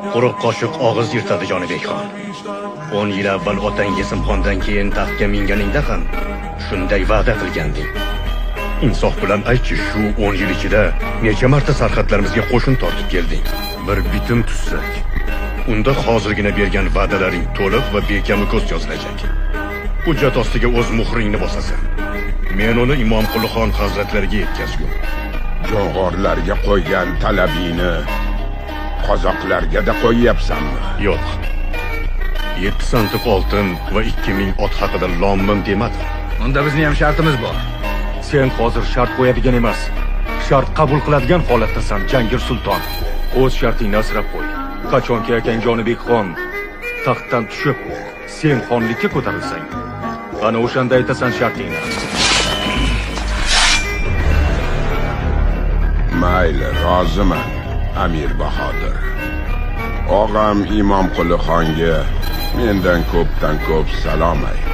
Quruq qoshiq og'iz yirtadi Jonibek xon. 10 yil avval otang Yesimxondan keyin taxtga minganingda ham shunday va'da qilganding. Insof bilan aytchi, shu 10 yil ichida necha marta sarhadlarimizga qo'shin tortib kelding. Bir bitim tuzsak, unda hozirgina bergan va'dalaring to'liq va bekami ko'z yozilajak. Hujjat ostiga o'z muhringni bosasan. Men uni Imom Qulixon hazratlariga yetkazgun. Jo'g'orlarga qo'ygan talabingni qozoqlarga-da qo'yyapsanmi? Yo'q. 7 santiq oltin va 2000 ot haqida lom-mim demadim. Unda bizning ham shartimiz bor. Sen hozir shart qo'yadigan emas, shart qabul qiladigan holatdasan, Jangir sulton. O'z shartingni asrab qo'y. Qachonki akang Jonibek xon taxtdan tushib, sen xonlikka ko'tarilsang, ana o'shanda aytasan shartingni. Mayli, roziman, Amir Bahodir. Og'am Imom Qulixonga mendan ko'pdan ko'p salom ayt.